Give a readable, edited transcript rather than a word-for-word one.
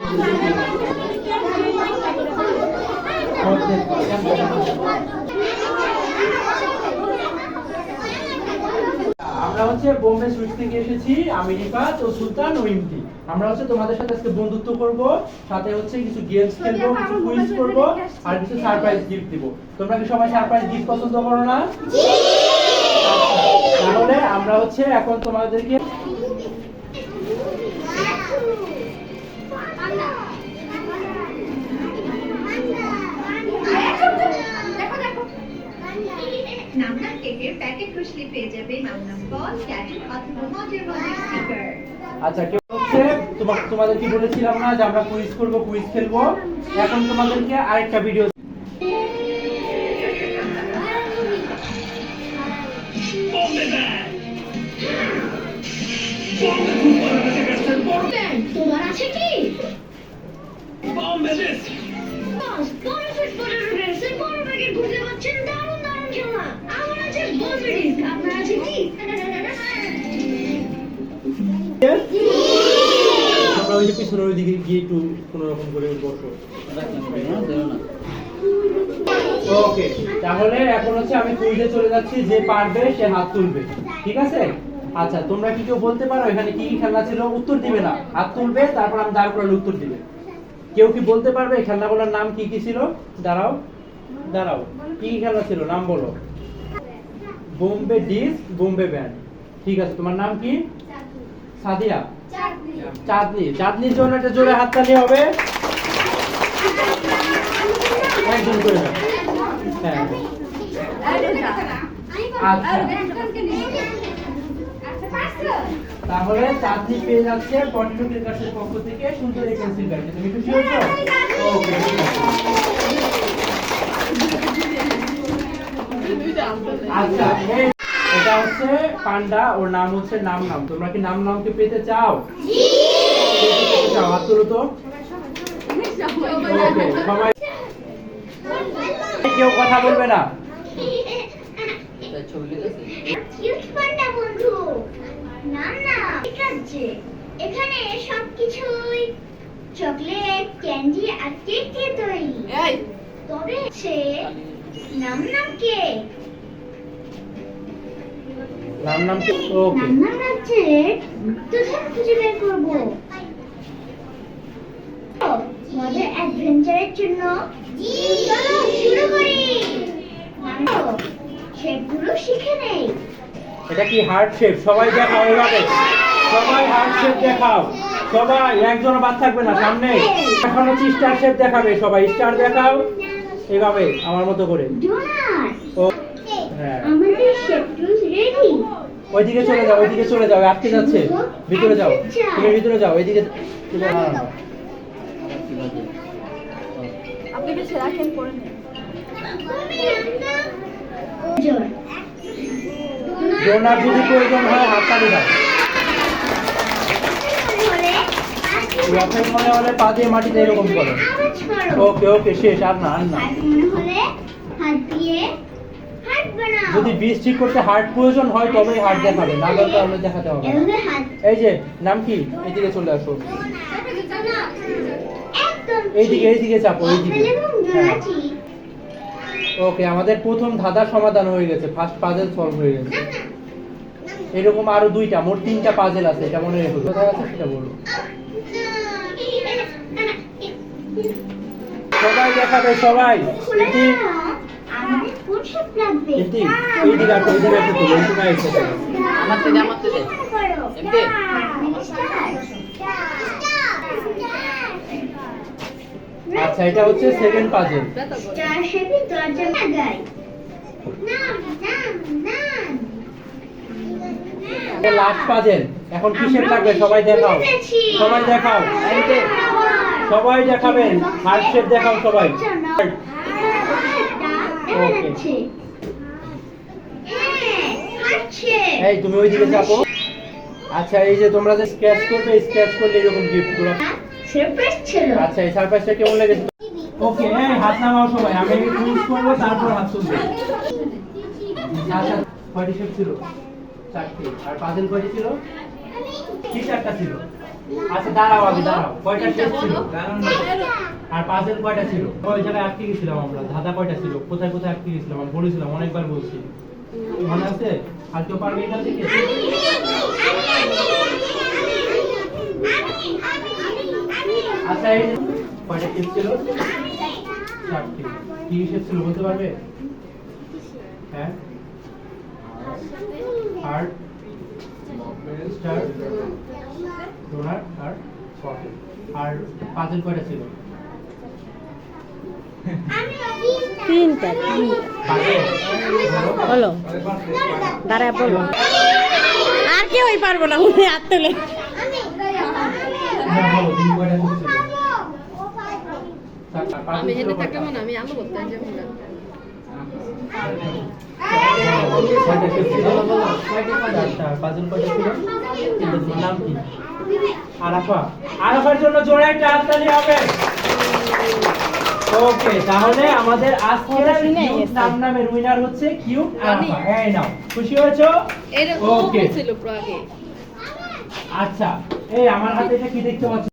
আমরা হচ্ছে বোম্বে সুইটস থেকে এসেছি, আমি রিফাত ও সুলতান ও ইমতি। আমরা হচ্ছে তোমাদের সাথে আজকে বন্ধুত্ব করব, সাথে হচ্ছে কিছু গেমস খেলবো, কিছু কুইজ করব আর কিছু সারপ্রাইজ গিফট দিব। তোমরা কি সবাই সারপ্রাইজ গিফট পছন্দ করো না? জি। তাহলে আমরা হচ্ছে এখন তোমাদেরকে নামনাম কেকের প্যাকেট খুশলি পেয়ে যাবে নামনাম বল, ট্যাটু অথবা মজার মজার স্টিকার। আচ্ছা, কেউ হচ্ছে তোমাদের কি বলেছিলাম না যে আমরা কুইজ করব, কুইজ খেলবো। এখন তোমাদেরকে আরেকটা ভিডিও তোমার আছে কি? তোমরা ওই যে পিছনের ওই দিকে গিয়ে একটু কোনো রকম করে বসো। ওকে, তাহলে এখন হচ্ছে আমি কুইজে চলে যাচ্ছি, যে পারবে সে হাত তুলবে, ঠিক আছে? আচ্ছা, তোমরা কি কেউ বলতে পারো এখানে কি কি খেলনা ছিল? উত্তর দিবে না, হাত তুলবে, তারপর আমি দাঁড় করালে উত্তর দিবে। কেউ কি বলতে পারবে এই খেলনাগুলোর নাম কি কি ছিল? দাঁড়াও দাঁড়াও, কি কি খেলনা ছিল নাম বলো। বোম্বে ডিস্ক, বোম্বে ব্যান্ড, ঠিক আছে। তোমার নাম কি? সাদিয়া। চাঁদনি। চাঁদনির জন্য একটা জোরে হাততালি হবে। একজন করে দাও। হ্যাঁ, আচ্ছা, তাহলে চাঁদনি পেয়ে যাচ্ছে পটেটো ক্রেকার্সের পক্ষ থেকে সুন্দর এই পেন্সিল ব্যাগটি। তুমি খুশি হয়েছো? ওকে, আচ্ছা, এটা হচ্ছে পান্ডা, ওর নাম হচ্ছে নাম নাম। তোমরা কি নাম নামকে পেতে চাও? জি। পেতে চাও? হাত তুলো তো। ওকে, সবাই কেউ কথা বলবে না। এখানে সবকিছুই চকলেট, ক্যান্ডি আর কেক দিয়ে তৈরি। তবে সে নাম নাম কেক। নাম নাম কি? ওকে, নাম নাম আছে তুই খুঁজে বের করব। মজার অ্যাডভেঞ্চারের জন্য চলো শুরু করি। শেপগুলো শিখে নেই। এটা কি হার্ট শেপ? সবাই দেখাও এভাবে, সবাই হার্ট শেপ দেখাও। সবাই, একজনও বাদ থাকবে না সামনে। এখন হচ্ছে স্টার শেপ দেখাবে, সবাই স্টার দেখাও এভাবে আমার মতো করে। ডোনাট। ও হ্যাঁ, আমাদের শেপগুলো রেডি। ওইদিকে চলে যাও, ওইদিকে চলে যাও, আটকে যাচ্ছে। ভিতরে যাও, তুমি ভিতরে যাও, এইদিকে। আপনি বেশি রাখেন পরে নেন। ডোনাট যদি প্রয়োজন হয় হাততালি দাও। রকেট মনে হলে পা দিয়ে মাটিতে এরকম করো। ওকে ওকে, শেষ। আর না, আর না। যদি বীজ ঠিক করতে হার্ট প্রয়োজন হয় তবেই হার্ট দেখাবে, না দরকার হলে দেখাতে হবে। এই যে নাম কি? এইদিকে চলে আসো, এইদিকে এইদিকে চাপো, এইদিকে। ওকে, আমাদের প্রথম ধাঁধার সমাধান হয়ে গেছে, ফার্স্ট পাজেল সলভ হয়ে গেছে। এরকম আরো দুইটা, মোট 3টা পাজেল আছে, এটা মনে রেখো। কোথায় আছে সেটা বলো। সবাই দেখাবে, সবাই। এইদিকে আসো, এইদিকে আসো, তো এইদিকে আসো। আমার থেকে এমনি আচ্ছা, এটা হচ্ছে সেকেন্ড পাজেল। স্টার শেপে দরজা লাগাই। নাম নাম নাম। এটা লাস্ট পাজেল। এখন কি শেপ লাগবে সবাই দেখাও, সবাই দেখাও। এইতে সবাই দেখাবেন, হার্ট শেপ দেখাও সবাই। ওকে, এই তুমি ওইদিকে চাপো। আচ্ছা, এই যে তোমরা যে স্ক্র্যাচ করবে, স্ক্র্যাচ করলে এরকম গিফটগুলো। আচ্ছা, এই সারপ্রাইজটা কেমন লেগেছে? ওকে, এই হাত নামাও সবাই, আমি কুইজ করব, তারপর হাত তুলবে। আচ্ছা, কয়টি শেপ ছিল? 4টি। আর পাজেল কয়টি ছিল? 3-4টা ছিল। আচ্ছা দাঁড়াও, আগে দাঁড়াও। কয়টা শেপ ছিল? আর পাজেল কয়টা ছিল? ওই জায়গায় আটকে গেছিলাম আমরা। ধাঁধা কয়টা ছিল? কোথায় কোথায় আটকে গেছিলাম? আমি বলেছিলাম, অনেকবার বলছি। মনে আছে? আর কেউ পারবে এখান থেকে? আচ্ছা এই যে কয়টা শেপ ছিল? 4টি। কি শেপ ছিল বলতে পারবে? হ্যাঁ, হার্ট, স্টার, ডোনাট আর স্কোয়ার। আর পাজেল কয়টা ছিল? তিনটা পাজেল বলো, দাঁড়ায় বলো। আর কেউই পারবো না, উনি হাত তোলে। হ্যাঁ বলো, তুমি কয়টা শেপ ছিল? আমি হেঁটে থাকলে মনে হয় আমি আলো করতাম যেমন না। কয়টা শেপ ছিল? আচ্ছা, পাজেল কয়টা ছিল? তিনটা। তোমার নাম কি? আরাফা। আরাফার জন্য জোরে একটা হাততালি হবে। ওকে, তাহলে আমাদের আজকের কিউট নামের উইনার হচ্ছে কিউট আরাফা। এই নাও, খুশি হয়েছো? এরকম ওকে ছিল পুরো আগে। আচ্ছা, এই আমার হাতে এটা কি দেখতে পাচ্ছ?